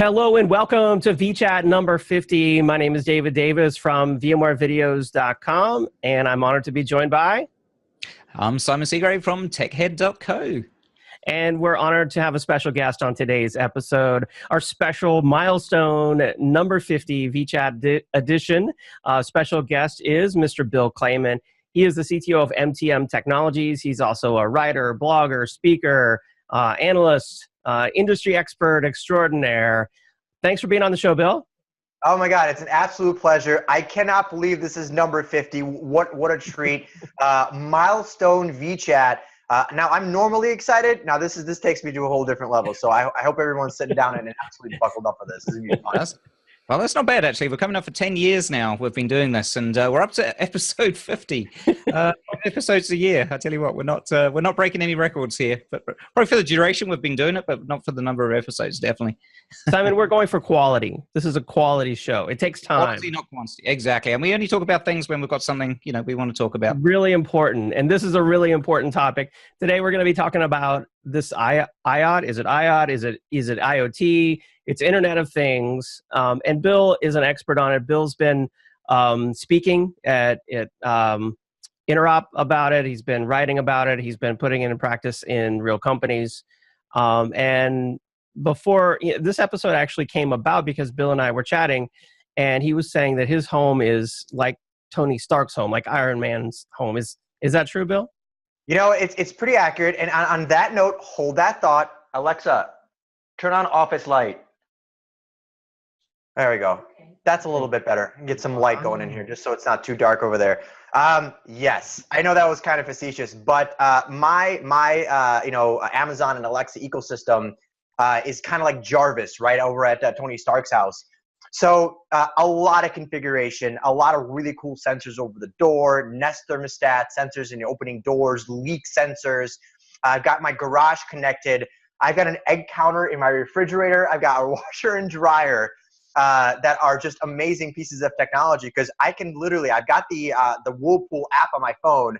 Hello and welcome to vChat number 50. My name is David Davis from VMwareVideos.com, and I'm honored to be joined by... I'm Simon Seagrave from TechHead.co. And we're honored to have a special guest on today's episode, our special milestone number 50 vChat edition. Special guest is Mr. Bill Kleyman. He is the CTO of MTM Technologies. He's also a writer, blogger, speaker, analyst, industry expert extraordinaire. Thanks for being on the show, Bill. Oh my God, it's an absolute pleasure. I cannot believe this is number 50. What a treat. Milestone vChat. Now I'm normally excited. Now this takes me to a whole different level. So I hope everyone's sitting down and absolutely buckled up for this. This is gonna be fun. Well, that's not bad, actually. We're coming up for 10 years now. We've been doing this, and we're up to episode 50. Episodes a year. I tell you what, we're not breaking any records here. But probably for the duration we've been doing it, but not for the number of episodes, definitely. Simon, we're going for quality. This is a quality show. It takes time. Quality, not quantity. Exactly. And we only talk about things when we've got something, we want to talk about. Really important. And this is a really important topic. Today we're going to be talking about this IoT. Is it IoT? Is it IoT? It's Internet of Things. And Bill is an expert on it. Bill's been speaking at Interop about it. He's been writing about it. He's been putting it in practice in real companies. And before this episode actually came about because Bill and I were chatting, and he was saying that his home is like Tony Stark's home, like Iron Man's home. Is that true, Bill? It's pretty accurate. And on that note, hold that thought. Alexa, turn on office light. There we go. That's a little bit better. Get some light going in here just so it's not too dark over there. Yes, I know that was kind of facetious, but my Amazon and Alexa ecosystem is kind of like Jarvis, right, over at Tony Stark's house. So a lot of configuration, a lot of really cool sensors over the door, Nest thermostat, sensors in the opening doors, leak sensors. I've got my garage connected. I've got an egg counter in my refrigerator. I've got a washer and dryer that are just amazing pieces of technology because I've got the Whirlpool app on my phone.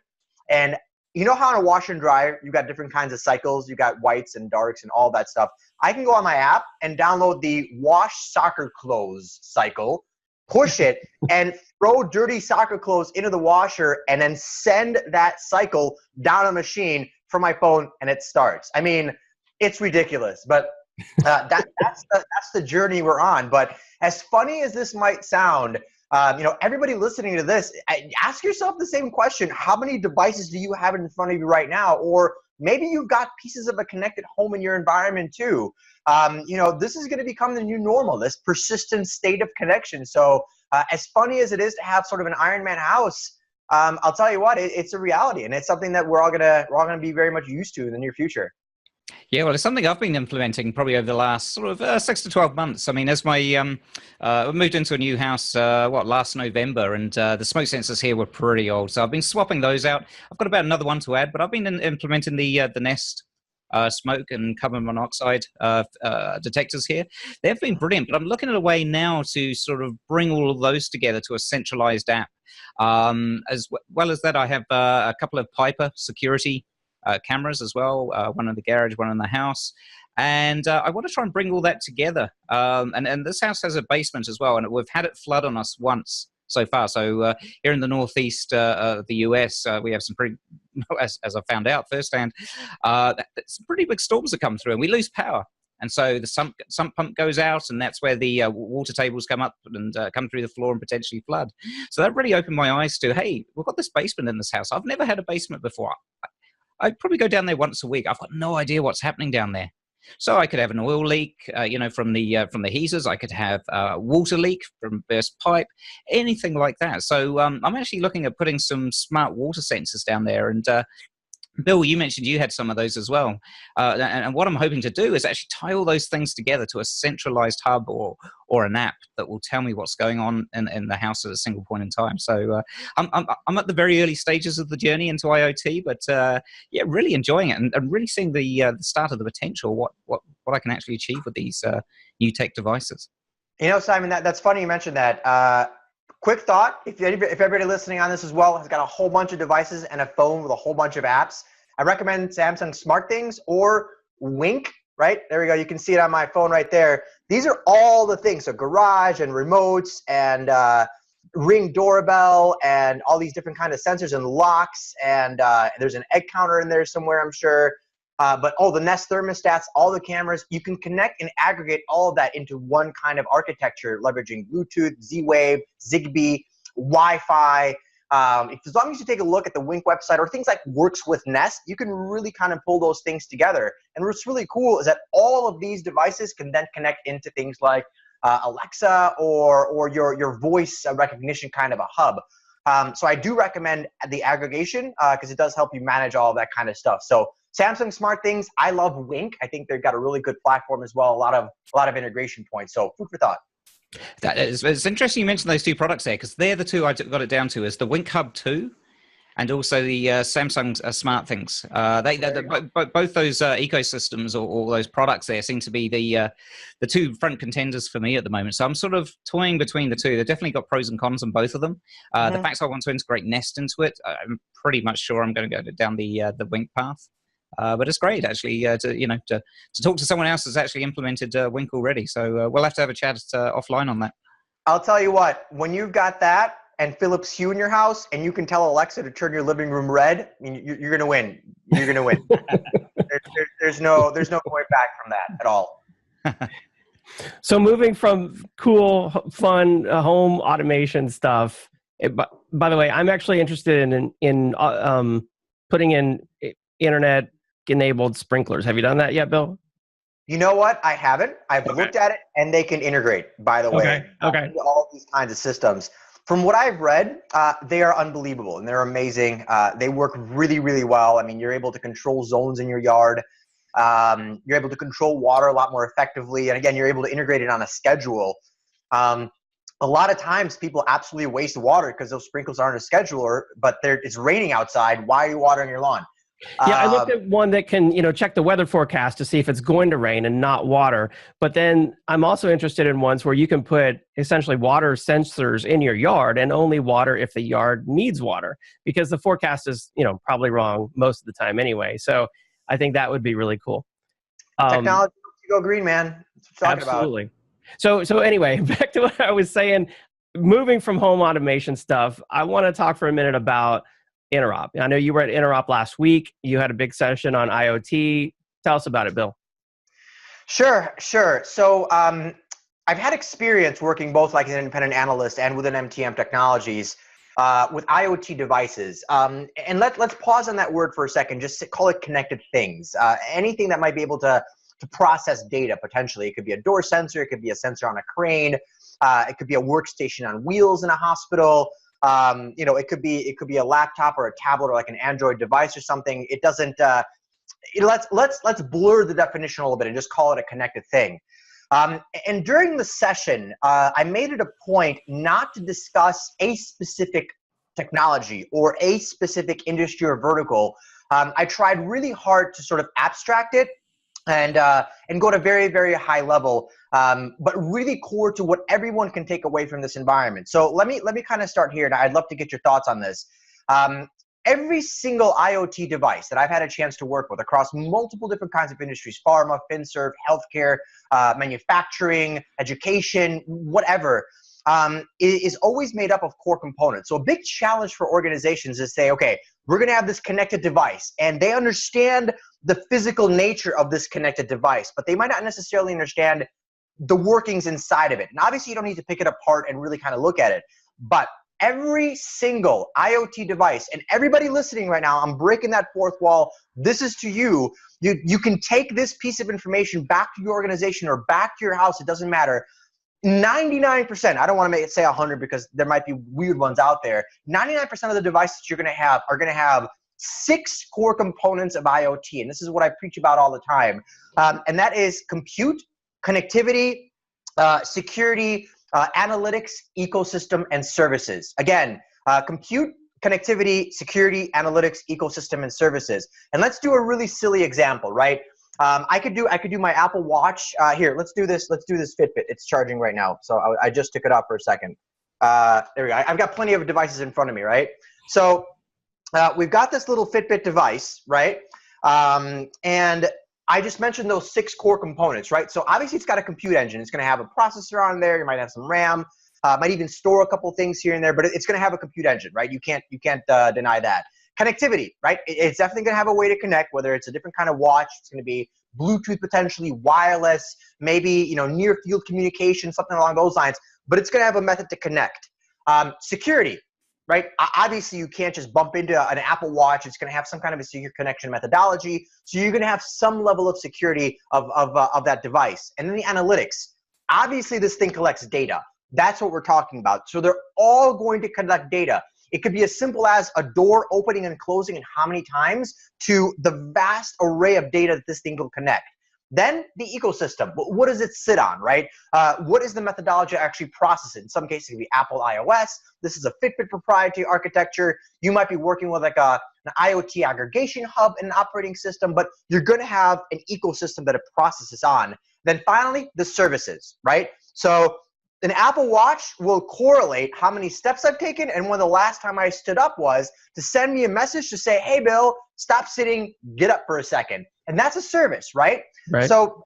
And you know how in a washer and dryer, you've got different kinds of cycles. You've got whites and darks and all that stuff. I can go on my app and download the wash soccer clothes cycle, push it, and throw dirty soccer clothes into the washer and then send that cycle down a machine from my phone and it starts. I mean, it's ridiculous, but that's the journey we're on. But as funny as this might sound, everybody listening to this, ask yourself the same question. How many devices do you have in front of you right now? Or maybe you've got pieces of a connected home in your environment too. This is going to become the new normal, this persistent state of connection. So as funny as it is to have sort of an Iron Man house, I'll tell you what, it's a reality. And it's something that we're all gonna be very much used to in the near future. Yeah, well, it's something I've been implementing probably over the last sort of 6 to 12 months. I mean, as we moved into a new house, last November, and the smoke sensors here were pretty old. So I've been swapping those out. I've got about another one to add, but I've been implementing the Nest smoke and carbon monoxide detectors here. They've been brilliant, but I'm looking at a way now to sort of bring all of those together to a centralized app. As well as that, I have a couple of Piper security cameras as well, one in the garage, one in the house. And I want to try and bring all that together. And this house has a basement as well, and we've had it flood on us once so far. So here in the northeast of the US, we have some pretty, as I found out firsthand, some pretty big storms that come through, and we lose power. And so the sump pump goes out, and that's where the water tables come up and come through the floor and potentially flood. So that really opened my eyes to, hey, we've got this basement in this house. I've never had a basement before. I'd probably go down there once a week. I've got no idea what's happening down there. So I could have an oil leak, from the heaters. I could have a water leak from burst pipe, anything like that. So I'm actually looking at putting some smart water sensors down there. And Bill, you mentioned you had some of those as well. And what I'm hoping to do is actually tie all those things together to a centralized hub or an app that will tell me what's going on in the house at a single point in time. So I'm at the very early stages of the journey into IoT, but really enjoying it and really seeing the start of the potential, what I can actually achieve with these new tech devices. Simon, that's funny you mentioned that. Quick thought, if everybody listening on this as well has got a whole bunch of devices and a phone with a whole bunch of apps, I recommend Samsung SmartThings or Wink, right? There we go. You can see it on my phone right there. These are all the things. So garage and remotes and Ring doorbell and all these different kind of sensors and locks, and there's an egg counter in there somewhere, I'm sure. But all the Nest thermostats, all the cameras, you can connect and aggregate all of that into one kind of architecture, leveraging Bluetooth, Z-Wave, Zigbee, Wi-Fi. As long as you take a look at the Wink website or things like Works with Nest, you can really kind of pull those things together. And what's really cool is that all of these devices can then connect into things like Alexa or your voice recognition kind of a hub. So I do recommend the aggregation because it does help you manage all of that kind of stuff. So Samsung SmartThings, I love Wink. I think they've got a really good platform as well, a lot of integration points. So food for thought. It's interesting you mentioned those two products there, because they're the two I got it down to, is the Wink Hub 2 and also the Samsung SmartThings. Both those ecosystems or those products there seem to be the two front contenders for me at the moment. So I'm sort of toying between the two. They've definitely got pros and cons on both of them. The fact I want to integrate Nest into it, I'm pretty much sure I'm going to go down the Wink path. But it's great actually to talk to someone else that's actually implemented Wink already. So we'll have to have a chat offline on that. I'll tell you what, when you've got that and Philips Hue in your house, and you can tell Alexa to turn your living room red, I mean, you're going to win. You're going to win. There's no going back from that at all. So moving from cool, fun home automation stuff. By the way, I'm actually interested in putting in internet-enabled sprinklers. Have you done that yet, Bill? You know what? I haven't. I've looked at it, and they can integrate, by the way. Okay. All these kinds of systems. From what I've read, they are unbelievable, and they're amazing. They work really, really well. I mean, you're able to control zones in your yard. You're able to control water a lot more effectively. And again, you're able to integrate it on a schedule. A lot of times people absolutely waste water because those sprinkles aren't a scheduler, but it's raining outside. Why are you watering your lawn? Yeah, I looked at one that can, check the weather forecast to see if it's going to rain and not water. But then I'm also interested in ones where you can put essentially water sensors in your yard and only water if the yard needs water, because the forecast is, probably wrong most of the time anyway. So I think that would be really cool. Technology to go green, man. That's what I'm talking absolutely. So anyway, back to what I was saying. Moving from home automation stuff, I want to talk for a minute about Interop. I know you were at Interop last week. You had a big session on IoT. Tell us about it, Bill. Sure. So I've had experience working both like an independent analyst and within MTM Technologies with IoT devices. And let's pause on that word for a second. Just call it connected things. Anything that might be able to process data potentially. It could be a door sensor. It could be a sensor on a crane. It could be a workstation on wheels in a hospital. It could be a laptop or a tablet or like an Android device or something. It doesn't. Let's blur the definition a little bit and just call it a connected thing. And during the session, I made it a point not to discuss a specific technology or a specific industry or vertical. I tried really hard to sort of abstract it and go to very, very high level, but really core to what everyone can take away from this environment. So let me kind of start here, and I'd love to get your thoughts on this. Every single IoT device that I've had a chance to work with across multiple different kinds of industries, pharma, FinServ, healthcare, manufacturing, education, whatever, is always made up of core components. So a big challenge for organizations is say, okay, we're going to have this connected device, and they understand the physical nature of this connected device, but they might not necessarily understand the workings inside of it. And obviously you don't need to pick it apart and really kind of look at it, but every single IoT device, and everybody listening right now, I'm breaking that fourth wall. This is to you. You can take this piece of information back to your organization or back to your house. It doesn't matter. 99%, I don't want to say 100 because there might be weird ones out there. 99% of the devices you're going to have are going to have 6 core components of IoT. And this is what I preach about all the time. And that is compute, connectivity, security, analytics, ecosystem, and services. Again, compute, connectivity, security, analytics, ecosystem, and services. And let's do a really silly example, right? I could do my Apple Watch. Here, let's do this Fitbit. It's charging right now. So I just took it off for a second. There we go. I've got plenty of devices in front of me, right? So we've got this little Fitbit device, right? And I just mentioned those 6 core components, right? So obviously it's got a compute engine. It's going to have a processor on there. You might have some RAM. Might even store a couple things here and there, but it's going to have a compute engine, right? You can't deny that. Connectivity, right? It's definitely going to have a way to connect, whether it's a different kind of watch. It's going to be Bluetooth, potentially wireless, maybe near field communication, something along those lines. But it's going to have a method to connect. Security, right? Obviously, you can't just bump into an Apple Watch. It's going to have some kind of a secure connection methodology. So you're going to have some level of security of that device. And then the analytics. Obviously, this thing collects data. That's what we're talking about. So they're all going to collect data. It could be as simple as a door opening and closing and how many times, to the vast array of data that this thing will connect. Then the ecosystem. What does it sit on, right? What is the methodology to actually process it? In some cases, it could be Apple iOS. This is a Fitbit proprietary architecture. You might be working with like an IoT aggregation hub and an operating system, but you're going to have an ecosystem that it processes on. Then finally, the services, right? So an Apple Watch will correlate how many steps I've taken and when the last time I stood up was, to send me a message to say, hey, Bill, stop sitting, get up for a second. And that's a service, right? So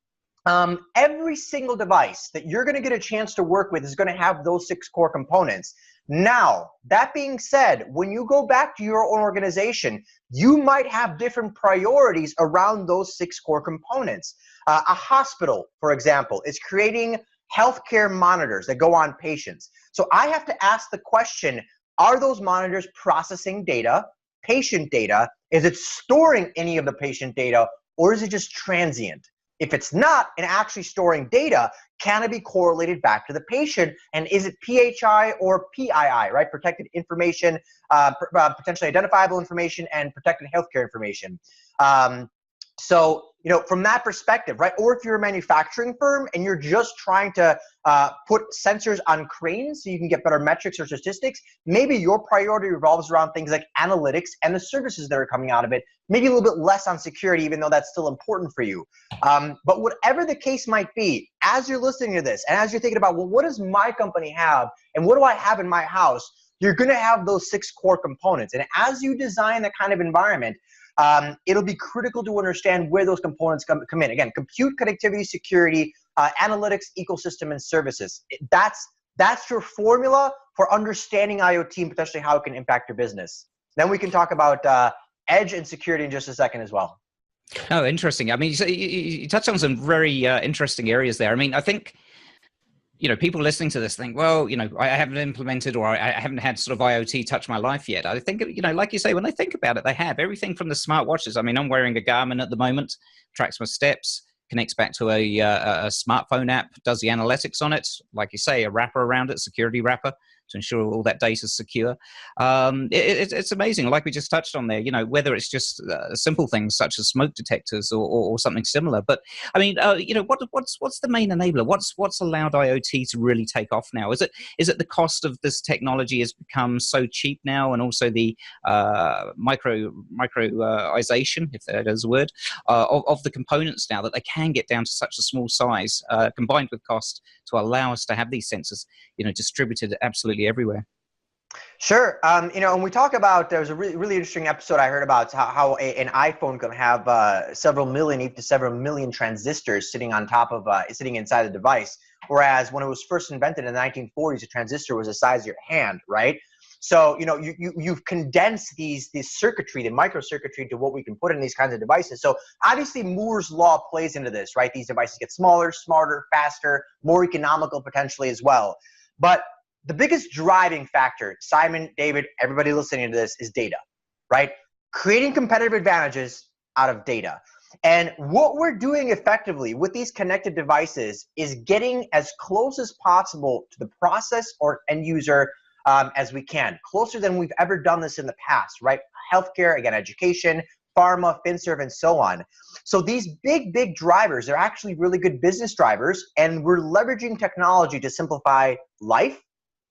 every single device that you're going to get a chance to work with is going to have those 6 core components. Now, that being said, when you go back to your own organization, you might have different priorities around those 6 core components. A hospital, for example, is creating healthcare monitors that go on patients. So I have to ask the question, are those monitors processing data, patient data? Is it storing any of the patient data, or is it just transient? If it's not and actually storing data, can it be correlated back to the patient? And is it PHI or PII, right? Protected information, potentially identifiable information, and protected healthcare information. So, from that perspective, right? Or if you're a manufacturing firm and you're just trying to put sensors on cranes so you can get better metrics or statistics, maybe your priority revolves around things like analytics and the services that are coming out of it, maybe a little bit less on security, even though that's still important for you. But whatever the case might be, as you're listening to this and as you're thinking about, well, what does my company have and what do I have in my house? You're going to have those 6 core components. And as you design that kind of environment, it'll be critical to understand where those components come in. Again, compute, connectivity, security, analytics, ecosystem, and services. That's your formula for understanding IoT and potentially how it can impact your business. Then we can talk about edge and security in just a second as well. Oh, interesting. I mean, you touched on some very interesting areas there. I mean, I think, people listening to this think, well, I haven't implemented or I haven't had sort of IoT touch my life yet. I think, like you say, when I think about it, they have everything from the smartwatches. I mean, I'm wearing a Garmin at the moment, tracks my steps, connects back to a smartphone app, does the analytics on it. Like you say, a wrapper around it, security wrapper, to ensure all that data is secure. It's amazing, like we just touched on there, whether it's just simple things such as smoke detectors or something similar. But I mean, what's the main enabler? What's allowed IoT to really take off now? Is it the cost of this technology has become so cheap now, and also the microization, if that is a word, of the components now, that they can get down to such a small size, combined with cost, to allow us to have these sensors, distributed absolutely everywhere. Sure. And we talk about, there was a really interesting episode I heard about how an iPhone can have several million, even to several million transistors sitting on top of, sitting inside the device. Whereas when it was first invented in the 1940s, a transistor was the size of your hand, right? So, you've condensed these circuitry, the microcircuitry, to what we can put in these kinds of devices. So obviously Moore's law plays into this, right? These devices get smaller, smarter, faster, more economical potentially as well. But the biggest driving factor, Simon, David, everybody listening to this, is data, right? Creating competitive advantages out of data. And what we're doing effectively with these connected devices is getting as close as possible to the process or end user as we can, closer than we've ever done this in the past, right? Healthcare, again, education, pharma, FinServ, and so on. So these big drivers, they're actually really good business drivers, and we're leveraging technology to simplify life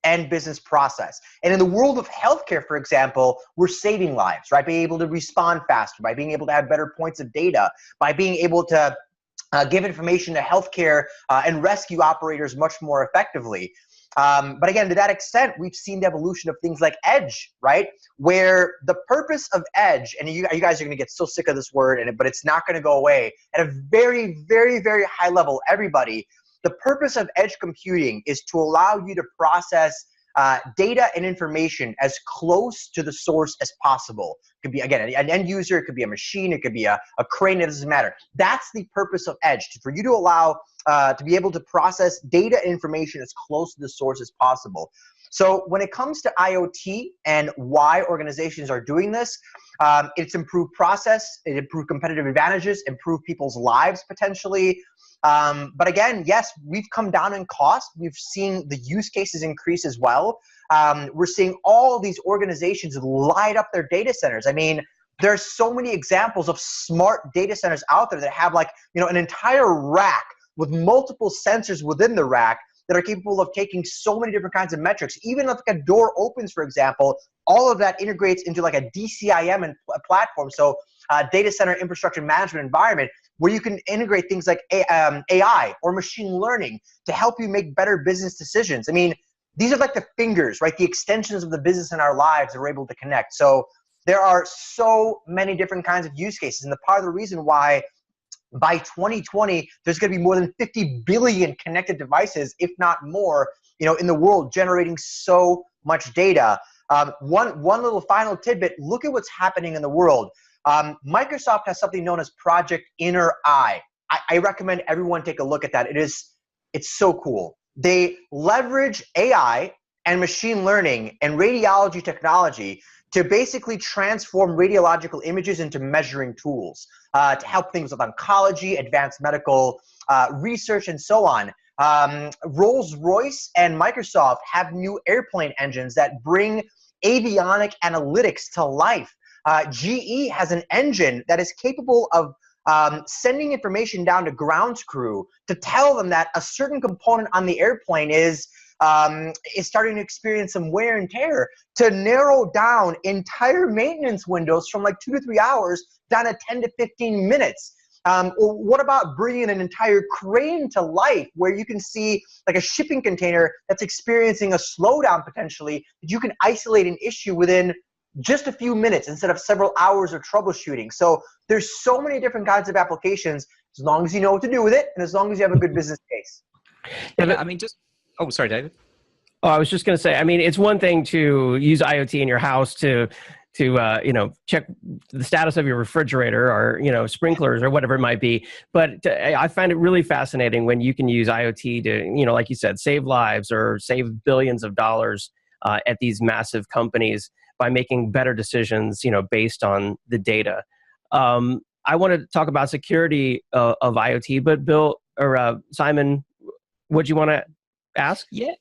and business process. And in the world of healthcare, for example, we're saving lives, right? Being able to respond faster, by being able to have better points of data, by being able to give information to healthcare and rescue operators much more effectively. But again, to that extent, we've seen the evolution of things like edge, right? Where the purpose of edge, and you guys are going to get so sick of this word, but it's not going to go away at a very, very, very high level. Everybody, the purpose of edge computing is to allow you to process data and information as close to the source as possible. It could be, again, an end user, it could be a machine, it could be a crane, it doesn't matter. That's the purpose of edge, for you to allow to be able to process data and information as close to the source as possible. So when it comes to IoT and why organizations are doing this, it's improved process, it improved competitive advantages, improved people's lives potentially. But again, yes, we've come down in cost. We've seen the use cases increase as well. We're seeing all these organizations light up their data centers. I mean, there's so many examples of smart data centers out there that have, like, an entire rack with multiple sensors within the rack that are capable of taking so many different kinds of metrics. Even if a door opens, for example, all of that integrates into like a DCIM and platform. So data center infrastructure management environment, where you can integrate things like AI or machine learning to help you make better business decisions. I mean, these are like the fingers, right? The extensions of the business in our lives that we're able to connect. So there are so many different kinds of use cases. And the part of the reason why by 2020, there's going to be more than 50 billion connected devices, if not more, in the world, generating so much data. One little final tidbit, look at what's happening in the world. Microsoft has something known as Project Inner Eye. I recommend everyone take a look at that. It's so cool. They leverage AI and machine learning and radiology technology to basically transform radiological images into measuring tools to help things with oncology, advanced medical research, and so on. Rolls-Royce and Microsoft have new airplane engines that bring avionic analytics to life. GE has an engine that is capable of sending information down to ground crew to tell them that a certain component on the airplane is starting to experience some wear and tear, to narrow down entire maintenance windows from like 2 to 3 hours down to 10 to 15 minutes. Or what about bringing an entire crane to life, where you can see like a shipping container that's experiencing a slowdown potentially, that you can isolate an issue within just a few minutes instead of several hours of troubleshooting. So there's so many different kinds of applications, as long as you know what to do with it and as long as you have a good business case. Yeah, I mean, oh, sorry, David. Oh, I was just going to say, I mean, it's one thing to use IoT in your house to check the status of your refrigerator or, sprinklers or whatever it might be. But I find it really fascinating when you can use IoT to, like you said, save lives or save billions of dollars at these massive companies by making better decisions, based on the data. I want to talk about security of IoT, but Bill or Simon, what do you want to ask? Yeah.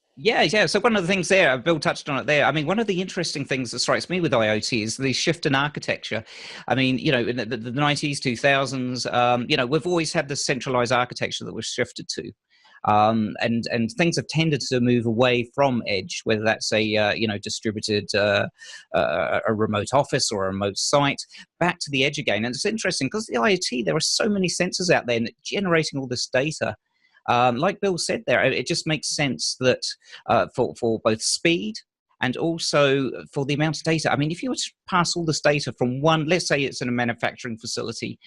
So one of the things there, Bill touched on it there. I mean, one of the interesting things that strikes me with IoT is the shift in architecture. I mean, in the 90s, 2000s, we've always had this centralized architecture that we've shifted to. And things have tended to move away from edge, whether that's a distributed a remote office or a remote site, back to the edge again. And it's interesting because the IoT, there are so many sensors out there generating all this data. Like Bill said there, it just makes sense that for both speed and also for the amount of data. I mean, if you were to pass all this data from one, let's say it's in a manufacturing facility,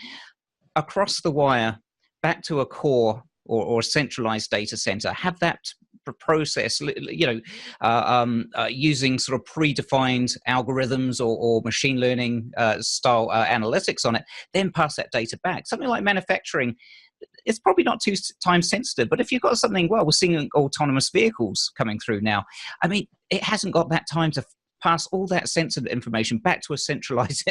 across the wire, back to a core or a centralized data center, have that process, using sort of predefined algorithms or machine learning style analytics on it, then pass that data back. Something like manufacturing, it's probably not too time sensitive, but if you've got something, we're seeing autonomous vehicles coming through now. I mean, it hasn't got that time to pass all that sensitive information back to a centralized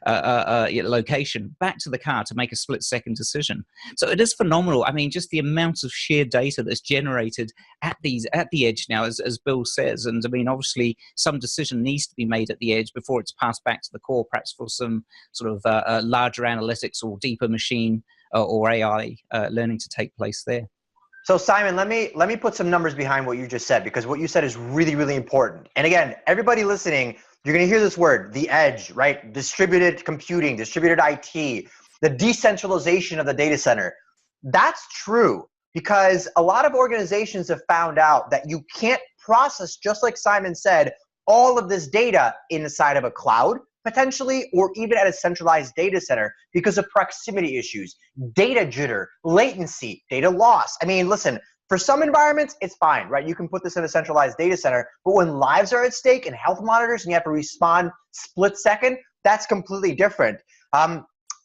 location, back to the car to make a split-second decision. So it is phenomenal. I mean, just the amount of sheer data that's generated at the edge now, as Bill says. And I mean, obviously, some decision needs to be made at the edge before it's passed back to the core, perhaps for some sort of larger analytics or deeper machine or AI learning to take place there. So Simon, let me put some numbers behind what you just said, because what you said is really, really important. And again, everybody listening, you're going to hear this word, the edge, right? Distributed computing, distributed IT, the decentralization of the data center. That's true. because a lot of organizations have found out that you can't process, just like Simon said, all of this data inside of a cloud, potentially, or even at a centralized data center because of proximity issues, data jitter, latency, data loss. I mean, listen, for some environments, it's fine, right? You can put this in a centralized data center, but when lives are at stake and health monitors and you have to respond split second, that's completely different.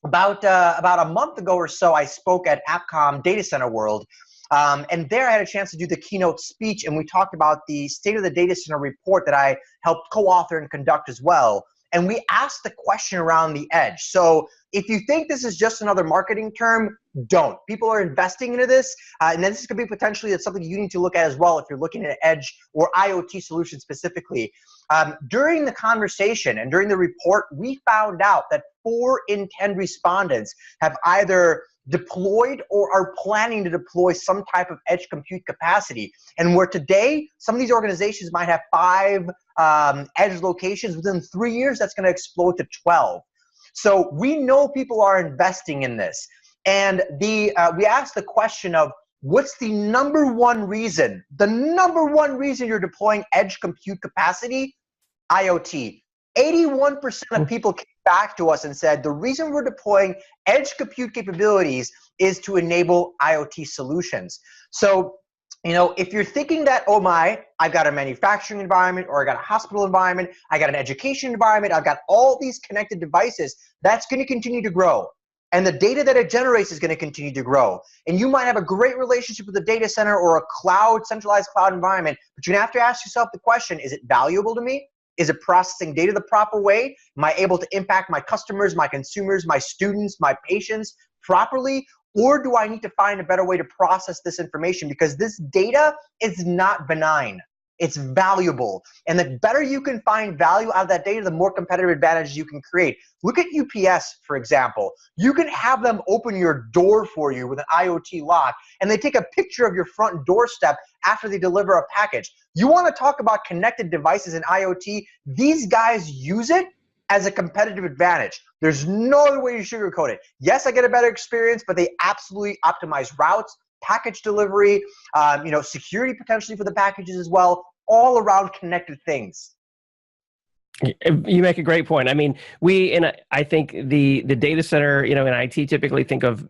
About a month ago or so, I spoke at AppCom Data Center World, and there I had a chance to do the keynote speech, and we talked about the State of the Data Center report that I helped co-author and conduct as well. And we asked the question around the edge. So if you think this is just another marketing term, don't. People are investing into this, and this could be potentially something you need to look at as well if you're looking at edge or IoT solutions specifically. During the conversation and during the report, we found out that 4 in 10 respondents have either deployed or are planning to deploy some type of edge compute capacity. And where today, some of these organizations might have 5 edge locations, within 3 years, that's going to explode to 12. So we know people are investing in this. And we asked the question of, what's the number one reason you're deploying edge compute capacity? IoT. 81% of people came back to us and said, the reason we're deploying edge compute capabilities is to enable IoT solutions. So, if you're thinking that, oh my, I've got a manufacturing environment, or I got a hospital environment, I got an education environment, I've got all these connected devices, that's going to continue to grow. And the data that it generates is going to continue to grow. And you might have a great relationship with a data center or a centralized cloud environment, but you're going to have to ask yourself the question, is it valuable to me? Is it processing data the proper way? Am I able to impact my customers, my consumers, my students, my patients properly? Or do I need to find a better way to process this information? Because this data is not benign. It's valuable. And the better you can find value out of that data, the more competitive advantage you can create. Look at UPS, for example. You can have them open your door for you with an IoT lock, and they take a picture of your front doorstep after they deliver a package. You want to talk about connected devices in IoT? These guys use it as a competitive advantage. There's no other way to sugarcoat it. Yes, I get a better experience, but they absolutely optimize routes, package delivery, security potentially for the packages as well, all around connected things. You make a great point. I mean, I think the data center, in IT typically think of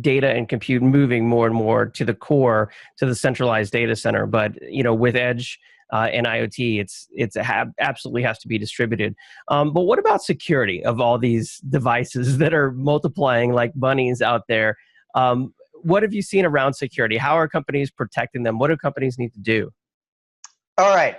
data and compute moving more and more to the core, to the centralized data center. But, with edge and IoT, it's absolutely has to be distributed. But what about security of all these devices that are multiplying like bunnies out there? What have you seen around security? How are companies protecting them? What do companies need to do? All right.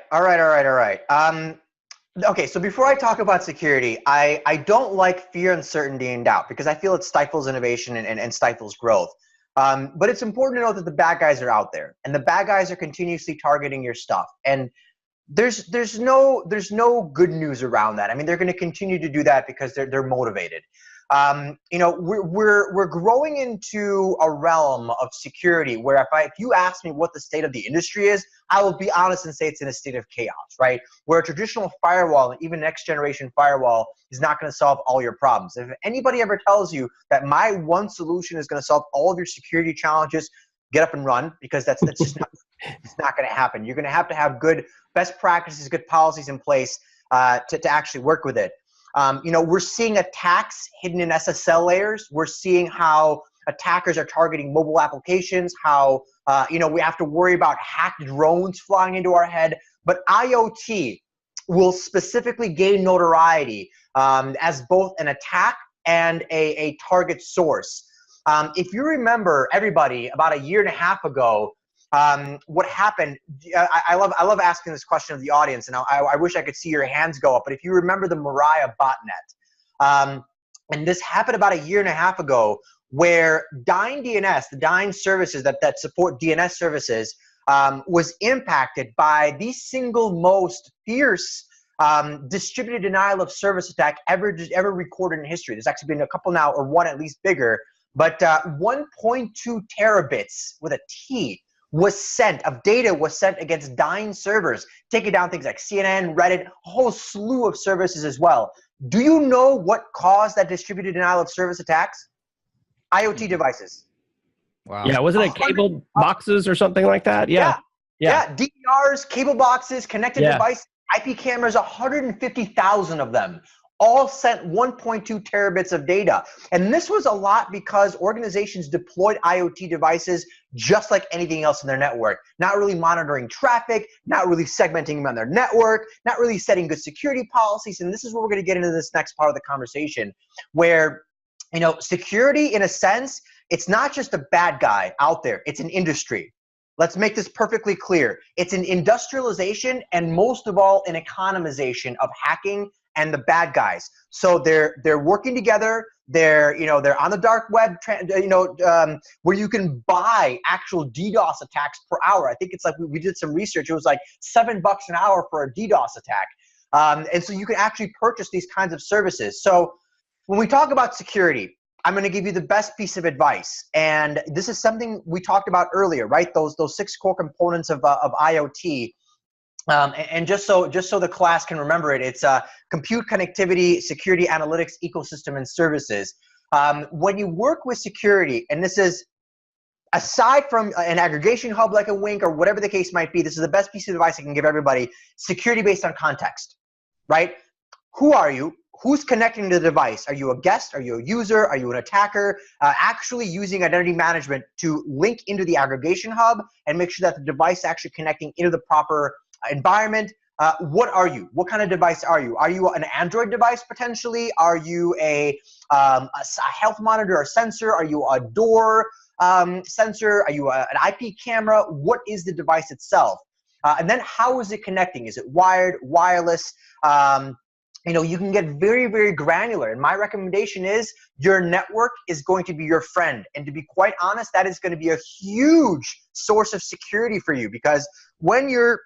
Okay, so before I talk about security, I don't like fear, uncertainty, and doubt, because I feel it stifles innovation and stifles growth. But it's important to know that the bad guys are out there, and the bad guys are continuously targeting your stuff. And there's no good news around that. I mean, they're going to continue to do that because they're motivated. We're growing into a realm of security where if you ask me what the state of the industry is, I will be honest and say it's in a state of chaos, right? Where a traditional firewall and even next generation firewall is not going to solve all your problems. If anybody ever tells you that my one solution is going to solve all of your security challenges, get up and run, because that's just not, it's not going to happen. You're going to have good best practices, good policies in place to actually work with it. We're seeing attacks hidden in SSL layers. We're seeing how attackers are targeting mobile applications, how, we have to worry about hacked drones flying into our head. But IoT will specifically gain notoriety as both an attack and a target source. If you remember, everybody, about a year and a half ago, what happened, I love asking this question of the audience, and I wish I could see your hands go up, but if you remember the Mariah botnet, and this happened about a year and a half ago, where Dyn DNS, the Dyn services that support DNS services, was impacted by the single most fierce distributed denial of service attack ever recorded in history. There's actually been a couple now, or one at least bigger, but 1.2 terabits with a T of data was sent against Dyn servers, taking down things like CNN, Reddit, a whole slew of services as well. Do you know what caused that distributed denial of service attacks? IoT devices. Wow. Yeah, wasn't it cable boxes or something like that? Yeah. Yeah. DVRs, cable boxes, connected devices, IP cameras, 150,000 of them all sent 1.2 terabits of data. And this was a lot because organizations deployed IoT devices just like anything else in their network, not really monitoring traffic, not really segmenting them on their network, not really setting good security policies. And this is where we're going to get into this next part of the conversation, where, you know, security, in a sense, it's not just a bad guy out there, it's an industry. Let's make this perfectly clear. It's an industrialization and, most of all, an economization of hacking and the bad guys. So they're working together. They're on the dark web, where you can buy actual DDoS attacks per hour. I think it's like we did some research. It was like $7 an hour for a DDoS attack, and so you can actually purchase these kinds of services. So when we talk about security, I'm going to give you the best piece of advice, and this is something we talked about earlier, right? Those 6 core components of IoT. And just so the class can remember it, it's compute, connectivity, security, analytics, ecosystem, and services. When you work with security, and this is aside from an aggregation hub like a Wink or whatever the case might be, this is the best piece of advice I can give everybody. Security based on context, right? Who are you? Who's connecting to the device? Are you a guest? Are you a user? Are you an attacker? Actually using identity management to link into the aggregation hub and make sure that the device is actually connecting into the proper environment. What are you? What kind of device are you? Are you an Android device potentially? Are you a health monitor or sensor? Are you a door sensor? Are you an IP camera? What is the device itself? And then how is it connecting? Is it wired, wireless? You can get very, very granular. And my recommendation is your network is going to be your friend. And to be quite honest, that is going to be a huge source of security for you, because when you're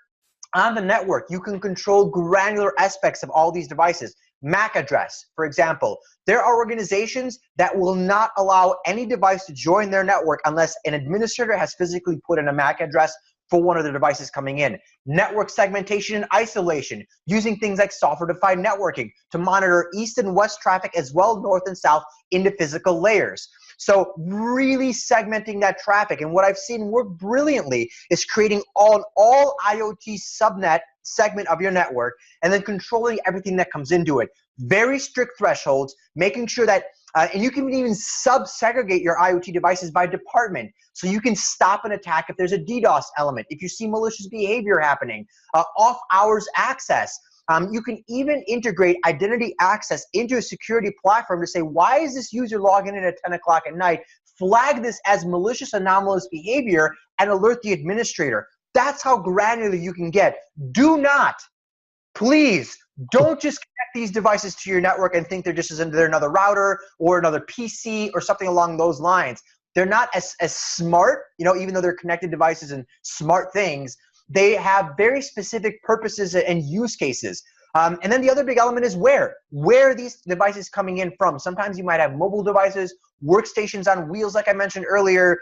on the network, you can control granular aspects of all these devices. MAC address, for example. There are organizations that will not allow any device to join their network unless an administrator has physically put in a MAC address for one of the devices coming in. Network segmentation and isolation, using things like software-defined networking to monitor east and west traffic as well north and south into physical layers. So really segmenting that traffic. And what I've seen work brilliantly is creating all IoT subnet segment of your network and then controlling everything that comes into it. Very strict thresholds, making sure that, and you can even sub-segregate your IoT devices by department. So you can stop an attack if there's a DDoS element, if you see malicious behavior happening, off-hours access. You can even integrate identity access into a security platform to say, why is this user logging in at 10 o'clock at night? Flag this as malicious anomalous behavior and alert the administrator. That's how granular you can get. Do not, please, don't just connect these devices to your network and think they're another router or another PC or something along those lines. They're not as smart, even though they're connected devices and smart things. They have very specific purposes and use cases. And then the other big element is where are these devices coming in from? Sometimes you might have mobile devices, workstations on wheels, like I mentioned earlier.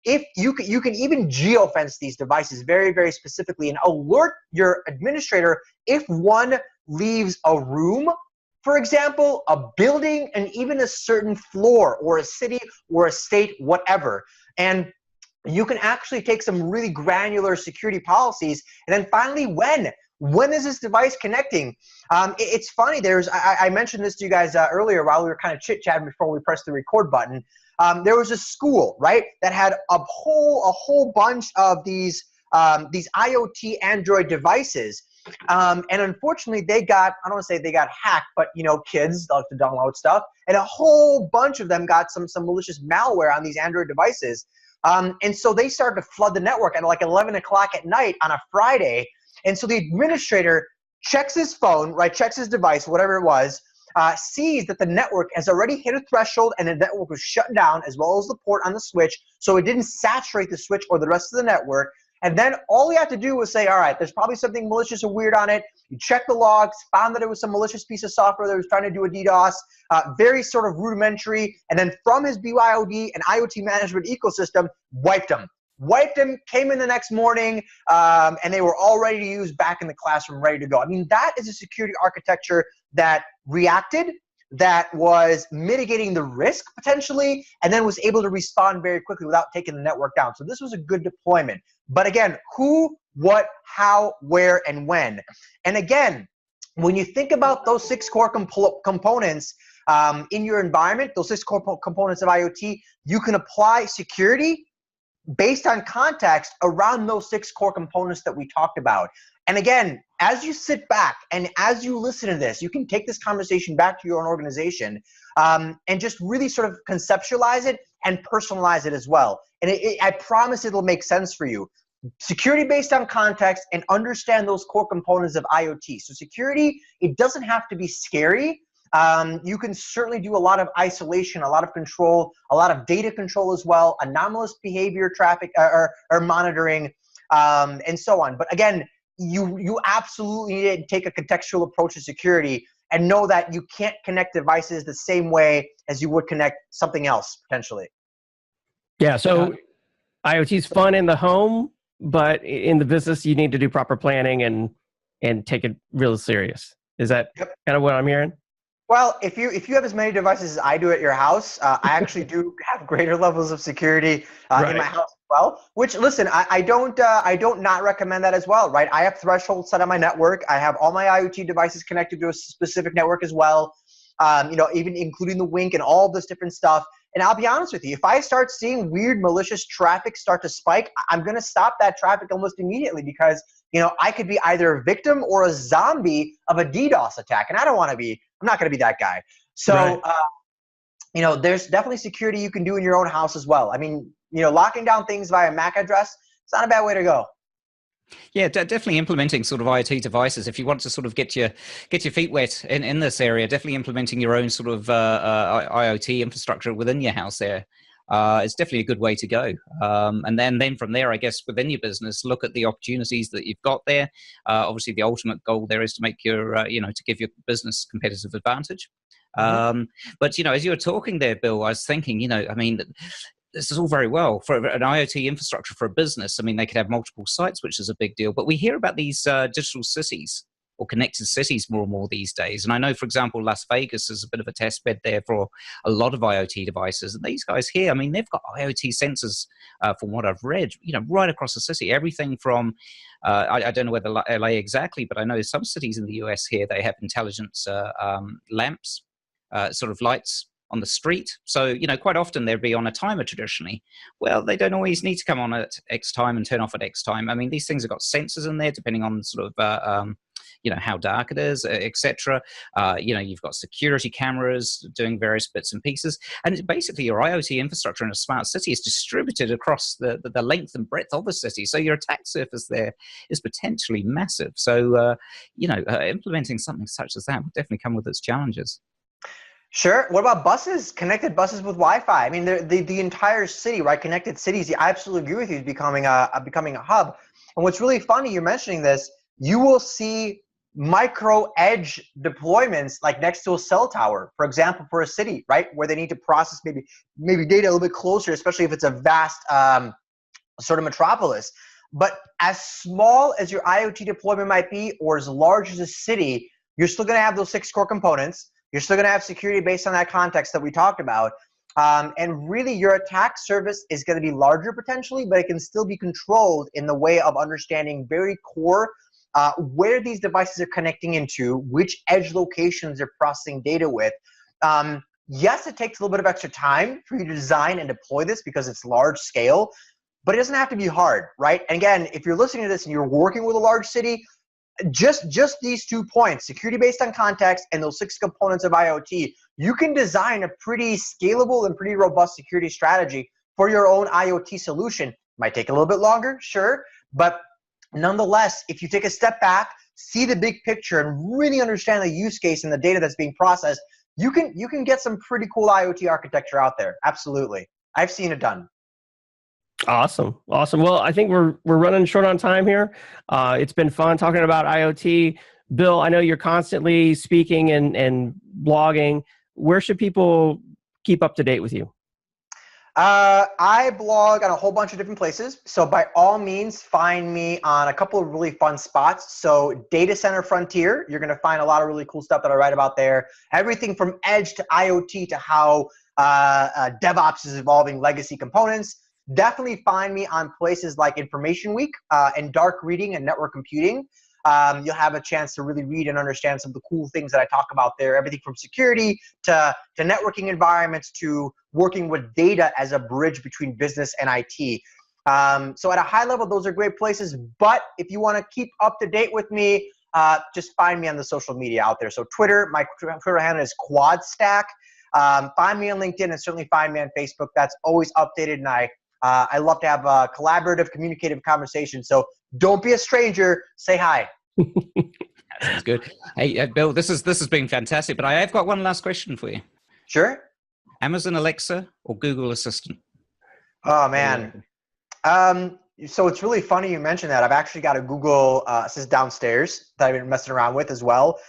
If you can even geofence these devices very, very specifically and alert your administrator if one leaves a room, for example, a building, and even a certain floor or a city or a state, whatever. And you can actually take some really granular security policies. And then finally, when is this device connecting? It's funny. I mentioned this to you guys earlier while we were kind of chit-chatting before we pressed the record button. There was a school, right, that had a whole bunch of these IoT Android devices. And unfortunately, I don't want to say they got hacked, but kids like to download stuff, and a whole bunch of them got some malicious malware on these Android devices. And so they started to flood the network at like 11 o'clock at night on a Friday. And so the administrator checks his phone, right, checks his device, whatever it was, sees that the network has already hit a threshold and the network was shut down as well as the port on the switch, so it didn't saturate the switch or the rest of the network. And then all you have to do was say, all right, there's probably something malicious or weird on it. You check the logs, found that it was some malicious piece of software that was trying to do a DDoS, very sort of rudimentary. And then from his BYOD and IoT management ecosystem, wiped them, came in the next morning, and they were all ready to use back in the classroom, ready to go. I mean, that is a security architecture that reacted, that was mitigating the risk potentially, and then was able to respond very quickly without taking the network down. So this was a good deployment. But again, who, what, how, where, and when. And again, when you think about those 6 core components in your environment, those 6 core components of IoT, you can apply security based on context around those 6 core components that we talked about. And again, as you sit back and as you listen to this, you can take this conversation back to your own organization and just really sort of conceptualize it and personalize it as well. And I promise it'll make sense for you. Security based on context and understand those core components of IoT. So security, it doesn't have to be scary. You can certainly do a lot of isolation, a lot of control, a lot of data control as well, anomalous behavior traffic or monitoring, and so on. But again, you absolutely need to take a contextual approach to security and know that you can't connect devices the same way as you would connect something else potentially. Yeah, so IoT is fun in the home, but in the business, you need to do proper planning and take it real serious. Is that kind of what I'm hearing? Well, if you have as many devices as I do at your house, I actually do have greater levels of security in my house as well. Which, listen, I don't not recommend that as well, right? I have thresholds set on my network. I have all my IoT devices connected to a specific network as well. Even including the Wink and all this different stuff. And I'll be honest with you, if I start seeing weird malicious traffic start to spike, I'm going to stop that traffic almost immediately because, I could be either a victim or a zombie of a DDoS attack. And I don't want to be, I'm not going to be that guy. So, there's definitely security you can do in your own house as well. I mean, locking down things via MAC address, it's not a bad way to go. Yeah, definitely implementing sort of IoT devices. If you want to sort of get your feet wet in this area, definitely implementing your own sort of IoT infrastructure within your house there. It's definitely a good way to go. And then from there, I guess, within your business, look at the opportunities that you've got there. Obviously, the ultimate goal there is to make your, to give your business competitive advantage. But, as you were talking there, Bill, I was thinking, this is all very well for an IoT infrastructure for a business. I mean, they could have multiple sites, which is a big deal. But we hear about these digital cities or connected cities more and more these days. And I know, for example, Las Vegas is a bit of a test bed there for a lot of IoT devices. And these guys here, I mean, they've got IoT sensors, from what I've read, right across the city. Everything from, I don't know whether LA exactly, but I know some cities in the US here, they have intelligence lamps, sort of lights on the street. So, quite often they'd be on a timer traditionally. Well, they don't always need to come on at X time and turn off at X time. I mean, these things have got sensors in there depending on sort of, how dark it is, etc. You've got security cameras doing various bits and pieces. And basically your IoT infrastructure in a smart city is distributed across the length and breadth of the city. So your attack surface there is potentially massive. So, implementing something such as that would definitely come with its challenges. Sure. What about buses? Connected buses with Wi-Fi. I mean, the entire city, right? Connected cities. I absolutely agree with you. Is becoming a hub. And what's really funny, you're mentioning this. You will see micro edge deployments like next to a cell tower, for example, for a city, right, where they need to process maybe data a little bit closer, especially if it's a vast sort of metropolis. But as small as your IoT deployment might be, or as large as a city, you're still going to have those 6 core components. You're still going to have security based on that context that we talked about. And really, your attack surface is going to be larger potentially, but it can still be controlled in the way of understanding very core where these devices are connecting into, which edge locations they're processing data with. Yes, it takes a little bit of extra time for you to design and deploy this because it's large scale, but it doesn't have to be hard, right? And again, if you're listening to this and you're working with a large city, just these 2 points, security based on context and those 6 components of IoT, you can design a pretty scalable and pretty robust security strategy for your own IoT solution. Might take a little bit longer, sure, but nonetheless, if you take a step back, see the big picture and really understand the use case and the data that's being processed, you can get some pretty cool IoT architecture out there. Absolutely. I've seen it done. Awesome. Well, I think we're running short on time here. It's been fun talking about IoT. Bill, I know you're constantly speaking and blogging. Where should people keep up to date with you? I blog on a whole bunch of different places. So by all means, find me on a couple of really fun spots. So Data Center Frontier, you're going to find a lot of really cool stuff that I write about there. Everything from edge to IoT to how DevOps is evolving legacy components. Definitely find me on places like Information Week and Dark Reading and Network Computing. You'll have a chance to really read and understand some of the cool things that I talk about there. Everything from security to networking environments to working with data as a bridge between business and IT. So at a high level, those are great places. But if you want to keep up to date with me, just find me on the social media out there. So Twitter, my Twitter handle is QuadStack. Find me on LinkedIn and certainly find me on Facebook. That's always updated, and I love to have a collaborative, communicative conversation. So don't be a stranger. Say hi. That's good. Hey, Bill, this has been fantastic, but I have got one last question for you. Sure. Amazon Alexa or Google Assistant? Oh, man. So it's really funny you mentioned that. I've actually got a Google Assistant downstairs that I've been messing around with as well.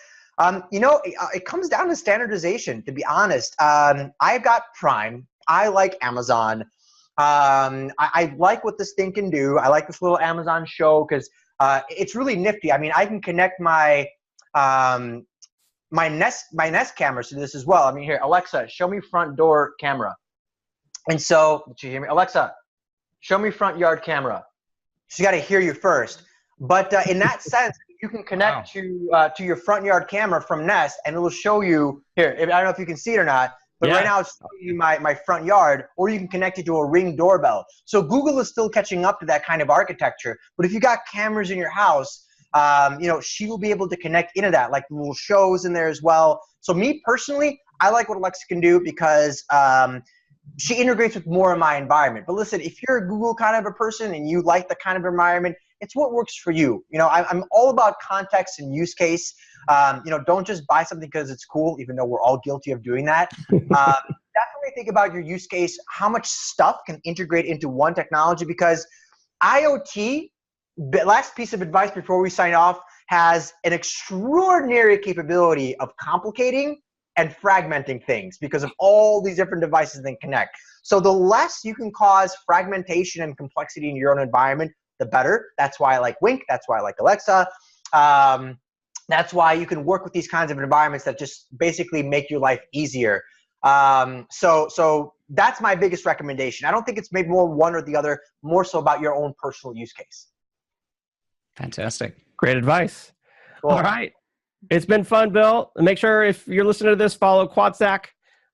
It comes down to standardization, to be honest. I've got Prime. I like Amazon. I like what this thing can do. I like this little Amazon show because it's really nifty. I mean, I can connect my Nest cameras to this as well. I mean, here, Alexa, show me front door camera. And so, did you hear me? Alexa, show me front yard camera. She's got to hear you first. But in that sense, you can connect to your front yard camera from Nest, and it will show you here. I don't know if you can see it or not. But right now it's showing you my front yard, or you can connect it to a Ring doorbell. So Google is still catching up to that kind of architecture. But if you got cameras in your house, she will be able to connect into that, like little shows in there as well. So me personally, I like what Alexa can do because she integrates with more of my environment. But listen, if you're a Google kind of a person and you like the kind of environment, it's what works for you. I'm all about context and use case. Don't just buy something because it's cool, even though we're all guilty of doing that. Definitely think about your use case, how much stuff can integrate into one technology, because IoT, last piece of advice before we sign off, has an extraordinary capability of complicating and fragmenting things because of all these different devices that connect. So the less you can cause fragmentation and complexity in your own environment, the better. That's why I like Wink. That's why I like Alexa. That's why you can work with these kinds of environments that just basically make your life easier. So that's my biggest recommendation. I don't think it's maybe more one or the other, more so about your own personal use case. Fantastic. Great advice. Cool. All right. It's been fun, Bill. Make sure if you're listening to this, follow QuadStack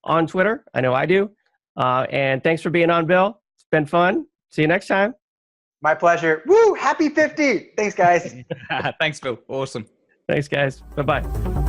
on Twitter. I know I do. And thanks for being on, Bill. It's been fun. See you next time. My pleasure. Woo! Happy 50. Thanks, guys. Thanks, Bill. Awesome. Thanks, guys. Bye-bye.